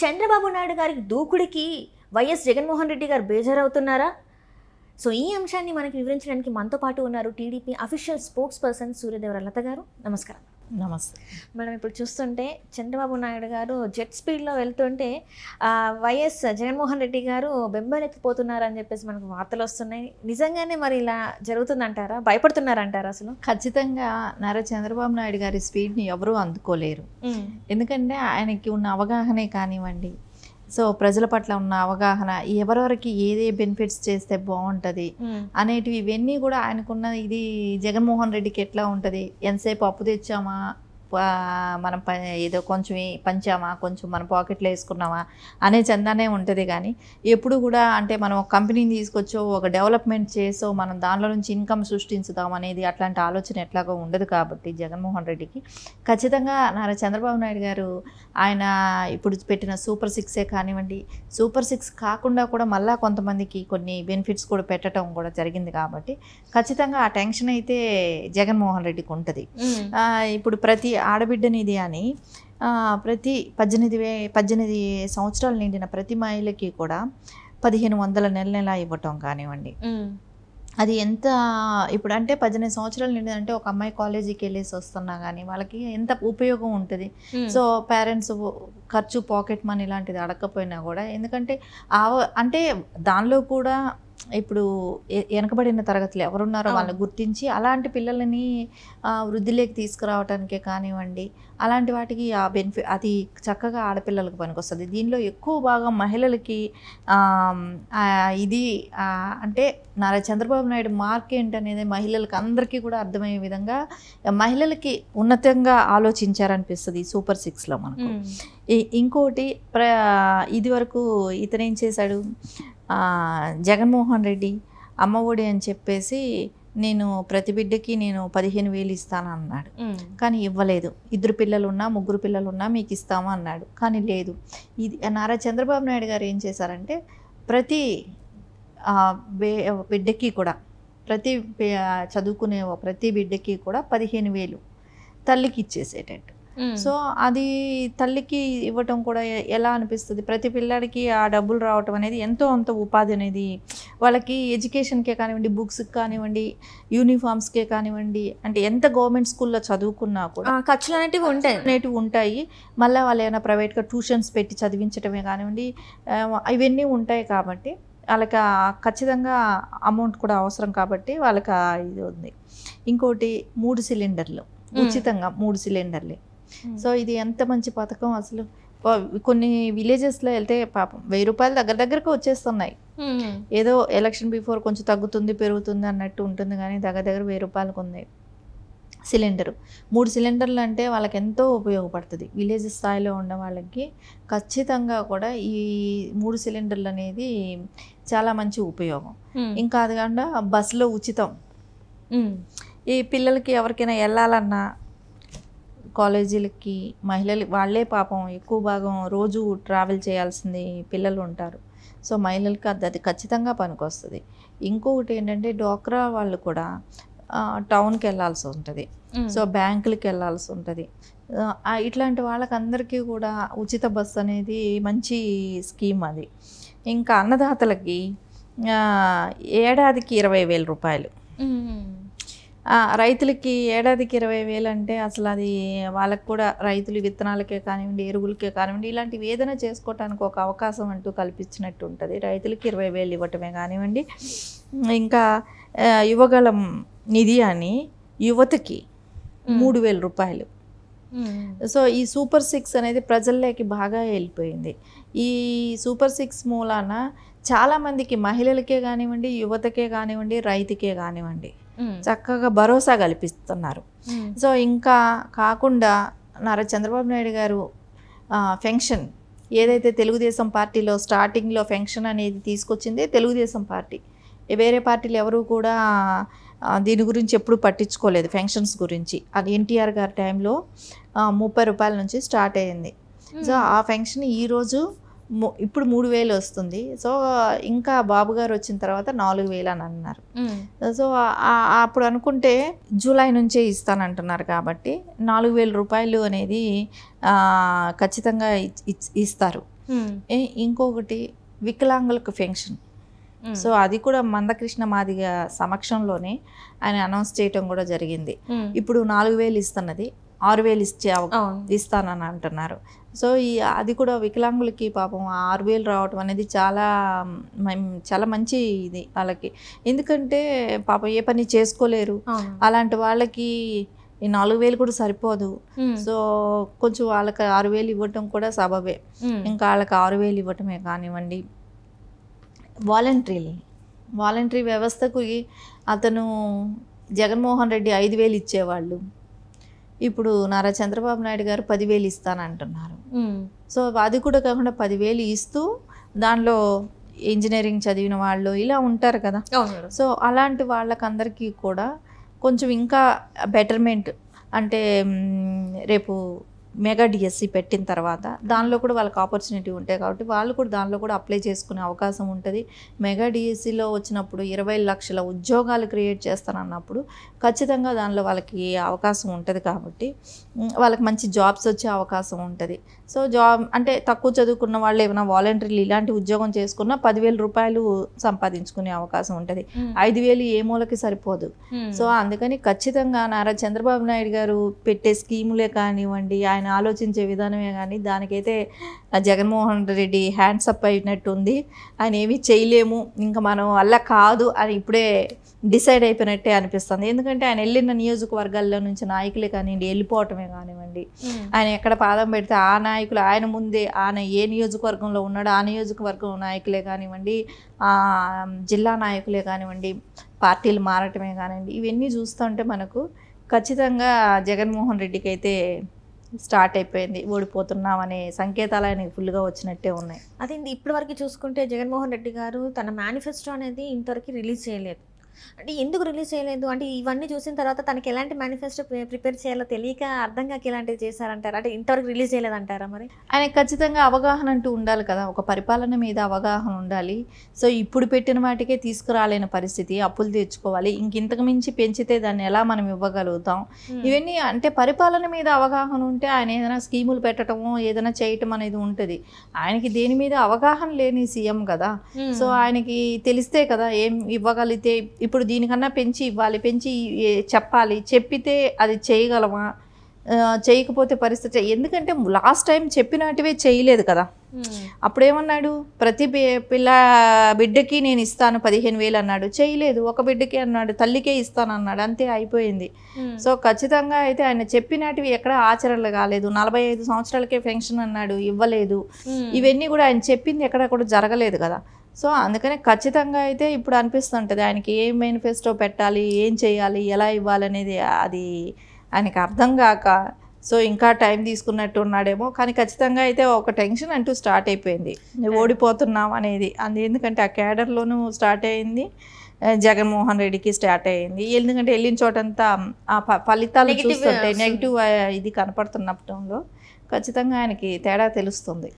చంద్రబాబు నాయుడు గారి దూకుడికి వైఎస్ జగన్మోహన్ రెడ్డి గారు బేజారవుతున్నారా? సో ఈ అంశాన్ని మనకి వివరించడానికి మనతో పాటు ఉన్నారు TDP official spokesperson Suryadevara Latha garu. నమస్కారం. నమస్తే మేడం, ఇప్పుడు చూస్తుంటే చంద్రబాబు నాయుడు గారు జెట్ స్పీడ్లో వెళ్తుంటే వైఎస్ జగన్మోహన్ రెడ్డి గారు బెంబెలెత్తిపోతున్నారని చెప్పేసి మనకు వార్తలు వస్తున్నాయి. నిజంగానే మరి ఇలా జరుగుతుందంటారా? భయపడుతున్నారంటారా? అసలు ఖచ్చితంగా నారా చంద్రబాబు నాయుడు గారి స్పీడ్ని ఎవరూ అందుకోలేరు. ఎందుకంటే ఆయనకి ఉన్న అవగాహనే కానివ్వండి, సో ప్రజల పట్ల ఉన్న అవగాహన, ఎవరెవరికి ఏదే బెనిఫిట్స్ చేస్తే బాగుంటుంది అనేటివి, ఇవన్నీ కూడా ఆయనకున్న ఇది జగన్మోహన్ రెడ్డికి ఎట్లా ఉంటుంది, ఎంతసేపు అప్పు తెచ్చామా, మనం ఏదో కొంచెం పంచామా, కొంచెం మన పాకెట్లో వేసుకున్నామా అనే చందానే ఉంటుంది. కానీ ఎప్పుడు కూడా అంటే మనం ఒక కంపెనీని తీసుకొచ్చో ఒక డెవలప్మెంట్ చేసో మనం దానిలో నుంచి ఇన్కమ్ సృష్టించుదాం అనేది అట్లాంటి ఆలోచన ఎట్లాగో ఉండదు. కాబట్టి జగన్మోహన్ రెడ్డికి ఖచ్చితంగా నారా చంద్రబాబు నాయుడు గారు ఆయన ఇప్పుడు పెట్టిన సూపర్ 6 కానివ్వండి, సూపర్ 6 కాకుండా కూడా మళ్ళీ కొంతమందికి కొన్ని బెనిఫిట్స్ కూడా పెట్టడం కూడా జరిగింది. కాబట్టి ఖచ్చితంగా ఆ టెన్షన్ అయితే జగన్మోహన్ రెడ్డికి ఉంటుంది. ఇప్పుడు ప్రతి ఆడబిడ్డనిది అని ప్రతి 18 సంవత్సరాలు నిండిన ప్రతి మహిళకి కూడా 1500 నెల ఇవ్వటం కానివ్వండి, అది ఎంత ఇప్పుడు అంటే 18 సంవత్సరాలు నిండిందంటే ఒక అమ్మాయి కాలేజీకి వెళ్ళేసి వస్తున్నా కానీ వాళ్ళకి ఎంత ఉపయోగం ఉంటుంది. సో పేరెంట్స్ ఖర్చు, పాకెట్ మనీ ఇలాంటిది అడగకపోయినా కూడా, ఎందుకంటే అంటే దానిలో కూడా ఇప్పుడు వెనకబడిన తరగతులు ఎవరున్నారో వాళ్ళని గుర్తించి అలాంటి పిల్లలని వృద్ధిలోకి తీసుకురావటానికే కానివ్వండి, అలాంటి వాటికి ఆ బెనిఫిట్ అది చక్కగా ఆడపిల్లలకు పనికొస్తుంది. దీనిలో ఎక్కువ భాగం మహిళలకి ఇది అంటే నారా చంద్రబాబు నాయుడు మార్క్ ఏంటనేది మహిళలకు అందరికీ కూడా అర్థమయ్యే విధంగా మహిళలకి ఉన్నతంగా ఆలోచించారనిపిస్తుంది ఈ సూపర్ 6లో మనకు. ఇంకోటి ఇది వరకు ఇతనేం చేశాడు, జగన్మోహన్ రెడ్డి అమ్మ ఒడి అని చెప్పేసి నేను ప్రతి బిడ్డకి నేను 15,000 ఇస్తాను అన్నాడు. కానీ ఇవ్వలేదు. 2 పిల్లలున్నా 3 పిల్లలున్నా మీకు ఇస్తాము అన్నాడు. కానీ లేదు. ఇది నారా చంద్రబాబు నాయుడు గారు ఏం చేశారంటే ప్రతి బిడ్డకి కూడా, ప్రతి చదువుకునే ప్రతి బిడ్డకి కూడా 15,000 తల్లికి ఇచ్చేసేటట్టు. సో అది తల్లికి ఇవ్వటం కూడా ఎలా అనిపిస్తుంది, ప్రతి పిల్లాడికి ఆ డబ్బులు రావటం అనేది ఎంతో అంత ఉపాధి అనేది వాళ్ళకి ఎడ్యుకేషన్కే కానివ్వండి, బుక్స్కి కానివ్వండి, యూనిఫామ్స్కే కానివ్వండి, అంటే ఎంత గవర్నమెంట్ స్కూల్లో చదువుకున్నా కూడా ఖర్చులు అనేటివి ఉంటాయి. మళ్ళీ వాళ్ళు ఏమైనా ప్రైవేట్గా ట్యూషన్స్ పెట్టి చదివించడమే కానివ్వండి, ఇవన్నీ ఉంటాయి. కాబట్టి వాళ్ళకి ఖచ్చితంగా అమౌంట్ కూడా అవసరం. కాబట్టి వాళ్ళకి ఇది ఉంది. ఇంకోటి 3 సిలిండర్లు ఉచితంగా, 3 సిలిండర్లే. సో ఇది ఎంత మంచి పథకం అసలు. కొన్ని విలేజెస్లో వెళ్తే పాపం 1000 రూపాయలు దగ్గరకు వచ్చేస్తున్నాయి. ఏదో ఎలక్షన్ బిఫోర్ కొంచెం తగ్గుతుంది పెరుగుతుంది అన్నట్టు ఉంటుంది, కానీ దగ్గర 1000 రూపాయలకు ఉంది సిలిండరు. 3 సిలిండర్లు అంటే వాళ్ళకి ఎంతో ఉపయోగపడుతుంది. విలేజ్ స్థాయిలో ఉన్న వాళ్ళకి ఖచ్చితంగా కూడా ఈ 3 సిలిండర్లు అనేది చాలా మంచి ఉపయోగం. ఇంకా అది కాకుండా బస్సులో ఉచితం. ఈ పిల్లలకి ఎవరికైనా వెళ్ళాలన్నా, కాలేజీలకి మహిళలు వాళ్ళే పాపం ఎక్కువ భాగం రోజు ట్రావెల్ చేయాల్సింది పిల్లలు ఉంటారు. సో మహిళలకి అది ఖచ్చితంగా పనికొస్తుంది. ఇంకొకటి ఏంటంటే డ్వాక్రా వాళ్ళు కూడా టౌన్కి వెళ్ళాల్సి ఉంటుంది, సో బ్యాంకులకి వెళ్ళాల్సి ఉంటుంది. ఇట్లాంటి వాళ్ళకందరికీ కూడా ఉచిత బస్సు అనేది మంచి స్కీమ్ అది. ఇంకా అన్నదాతలకి ఏడాదికి 20,000 రూపాయలు, రైతులకి ఏడాదికి 20,000 అంటే అసలు అది వాళ్ళకు కూడా రైతులు విత్తనాలకే కానివ్వండి, ఎరువులకే కానివ్వండి, ఇలాంటివి ఏదైనా చేసుకోవటానికి ఒక అవకాశం అంటూ కల్పించినట్టు ఉంటుంది. రైతులకి 20,000 ఇవ్వటమే కానివ్వండి. ఇంకా యువగళం నిధి అని యువతకి 3,000 రూపాయలు. సో ఈ సూపర్ 6 అనేది ప్రజల్లోకి బాగా వెళ్ళిపోయింది. ఈ సూపర్ 6 మూలాన చాలామందికి మహిళలకే కానివ్వండి, యువతకే కానివ్వండి, రైతుకే కానివ్వండి చక్కగా భరోసా కల్పిస్తున్నారు. సో ఇంకా కాకుండా నారా చంద్రబాబు నాయుడు గారు పెన్షన్ ఏదైతే తెలుగుదేశం పార్టీలో స్టార్టింగ్లో పెన్షన్ అనేది తీసుకొచ్చింది తెలుగుదేశం పార్టీ. వేరే పార్టీలు ఎవరు కూడా దీని గురించి ఎప్పుడు పట్టించుకోలేదు, పెన్షన్స్ గురించి. అది ఎన్టీఆర్ గారి టైంలో 30 రూపాయల నుంచి స్టార్ట్ అయ్యింది. సో ఆ పెన్షన్ ఈరోజు ఇప్పుడు 3,000 వస్తుంది. సో ఇంకా బాబు గారు వచ్చిన తర్వాత 4,000 అని అన్నారు. సో అప్పుడు అనుకుంటే జూలై నుంచే ఇస్తానంటున్నారు. కాబట్టి 4,000 రూపాయలు అనేది ఖచ్చితంగా ఇస్తారు. ఇంకొకటి వికలాంగులకు పెన్షన్. సో అది కూడా మందకృష్ణ మాదిగ సమక్షంలోనే ఆయన అనౌన్స్ చేయటం కూడా జరిగింది. ఇప్పుడు 4,000 ఇస్తున్నది 6,000 ఇస్తానని అంటున్నారు. సో అది కూడా వికలాంగులకి పాపం 6,000 రావటం అనేది చాలా చాలా మంచి ఇది వాళ్ళకి. ఎందుకంటే పాపం ఏ పని చేసుకోలేరు, అలాంటి వాళ్ళకి ఈ 4,000 కూడా సరిపోదు. సో కొంచెం వాళ్ళకి 6,000 ఇవ్వటం కూడా సబబే. ఇంకా వాళ్ళకి 6,000 ఇవ్వటమే కానివ్వండి, వాలంటరీ వ్యవస్థకు అతను జగన్మోహన్ రెడ్డి 5,000 ఇచ్చేవాళ్ళు, ఇప్పుడు నారా చంద్రబాబు నాయుడు గారు 10,000 ఇస్తానంటున్నారు. సో అది కూడా కాకుండా 10,000 ఇస్తూ దానిలో ఇంజనీరింగ్ చదివిన వాళ్ళు ఇలా ఉంటారు కదా. సో అలాంటి వాళ్ళకందరికీ కూడా కొంచెం ఇంకా బెటర్మెంట్ అంటే రేపు మెగా డిఎస్సి పెట్టిన తర్వాత దానిలో కూడా వాళ్ళకి ఆపర్చునిటీ ఉంటాయి కాబట్టి వాళ్ళు కూడా దానిలో కూడా అప్లై చేసుకునే అవకాశం ఉంటుంది. మెగా డిఎస్సిలో వచ్చినప్పుడు 20 లక్షల ఉద్యోగాలు క్రియేట్ చేస్తానన్నప్పుడు ఖచ్చితంగా దానిలో వాళ్ళకి అవకాశం ఉంటుంది కాబట్టి వాళ్ళకి మంచి జాబ్స్ వచ్చే అవకాశం ఉంటుంది. సో జాబ్ అంటే తక్కువ చదువుకున్న వాళ్ళు ఏమైనా వాలంటీర్లు ఇలాంటి ఉద్యోగం చేసుకున్నా 10,000 రూపాయలు సంపాదించుకునే అవకాశం ఉంటుంది. 5,000 ఏ మూలకి సరిపోదు. సో అందుకని ఖచ్చితంగా నారా చంద్రబాబు నాయుడు గారు పెట్టే స్కీములే కానివ్వండి, ఆయన ఆలోచించే విధానమే కానీ దానికైతే జగన్మోహన్ రెడ్డి హ్యాండ్స్ అప్ అయినట్టు ఉంది. ఆయన ఏమీ చేయలేము, ఇంకా మనం వల్ల కాదు అని ఇప్పుడే డిసైడ్ అయిపోయినట్టే అనిపిస్తుంది. ఎందుకంటే ఆయన వెళ్ళిన నియోజకవర్గాల్లో నుంచి నాయకులే కానివ్వండి వెళ్ళిపోవటమే కానివ్వండి, ఆయన ఎక్కడ పాదం పెడితే ఆ నాయకులు ఆయన ముందే ఆయన ఏ నియోజకవర్గంలో ఉన్నాడో ఆ నియోజకవర్గం నాయకులే కానివ్వండి, జిల్లా నాయకులే కానివ్వండి, పార్టీలు మారటమే కానివ్వండి, ఇవన్నీ చూస్తుంటే మనకు ఖచ్చితంగా జగన్మోహన్ రెడ్డికి అయితే స్టార్ట్ అయిపోయింది, ఓడిపోతున్నాం అనే సంకేతాలు ఆయనకి ఫుల్గా వచ్చినట్టే ఉన్నాయి. అదే ఇప్పటి వరకు చూసుకుంటే జగన్మోహన్ రెడ్డి గారు తన మేనిఫెస్టో అనేది ఇంతవరకు రిలీజ్ చేయలేదు. అంటే ఎందుకు రిలీజ్ చేయలేదు అంటే ఇవన్నీ చూసిన తర్వాత తనకి ఎలాంటి మేనిఫెస్టో ప్రిపేర్ చేయాలో తెలియక అర్థం కాక ఇలాంటివి చేశారంటారా? అంటే ఇంతవరకు రిలీజ్ చేయలేదంటారా? మరి ఆయనకు ఖచ్చితంగా అవగాహన అంటూ ఉండాలి కదా, ఒక పరిపాలన మీద అవగాహన ఉండాలి. సో ఇప్పుడు పెట్టిన వాటికే తీసుకురాలేని పరిస్థితి, అప్పులు తెచ్చుకోవాలి, ఇంతకు మించి పెంచితే దాన్ని ఎలా మనం ఇవ్వగలుగుతాం, ఇవన్నీ అంటే పరిపాలన మీద అవగాహన ఉంటే ఆయన ఏదైనా స్కీములు పెట్టడము ఏదైనా చేయటం అనేది ఉంటుంది. ఆయనకి దేని మీద అవగాహన లేని సీఎం కదా. సో ఆయనకి తెలిస్తే కదా ఏం ఇవ్వగలిగితే, ఇప్పుడు దీనికన్నా పెంచి ఇవ్వాలి, పెంచి చెప్పాలి, చెప్పితే అది చేయగలమా, చేయకపోతే పరిస్థితి. ఎందుకంటే లాస్ట్ టైం చెప్పినట్టువే చేయలేదు కదా. అప్పుడేమన్నాడు, ప్రతి బిడ్డకి నేను ఇస్తాను 15,000 అన్నాడు, చేయలేదు. ఒక బిడ్డకి అన్నాడు, తల్లికే ఇస్తాను అన్నాడు, అంతే అయిపోయింది. సో ఖచ్చితంగా అయితే ఆయన చెప్పినట్టువి ఎక్కడ ఆచరణలు కాలేదు. 45 సంవత్సరాలకే పెన్షన్ అన్నాడు, ఇవ్వలేదు. ఇవన్నీ కూడా ఆయన చెప్పింది ఎక్కడ కూడా జరగలేదు కదా. సో అందుకనే ఖచ్చితంగా అయితే ఇప్పుడు అనిపిస్తుంటుంది ఆయనకి ఏం మేనిఫెస్టో పెట్టాలి, ఏం చేయాలి, ఎలా ఇవ్వాలనేది అది ఆయనకి అర్థం కాక సో ఇంకా టైం తీసుకున్నట్టు ఉన్నాడేమో. కానీ ఖచ్చితంగా అయితే ఒక టెన్షన్ అంటూ స్టార్ట్ అయిపోయింది, ఓడిపోతున్నాం అనేది. ఎందుకంటే ఆ క్యాడర్లోనూ స్టార్ట్ అయింది, జగన్మోహన్ రెడ్డికి స్టార్ట్ అయ్యింది. ఎందుకంటే వెళ్ళిన చోటంతా ఆ ఫలితాలు చూస్తుంటే నెగిటివ్ ఇది కనపడుతున్నప్పుడు ఖచ్చితంగా ఆయనకి తేడా తెలుస్తుంది.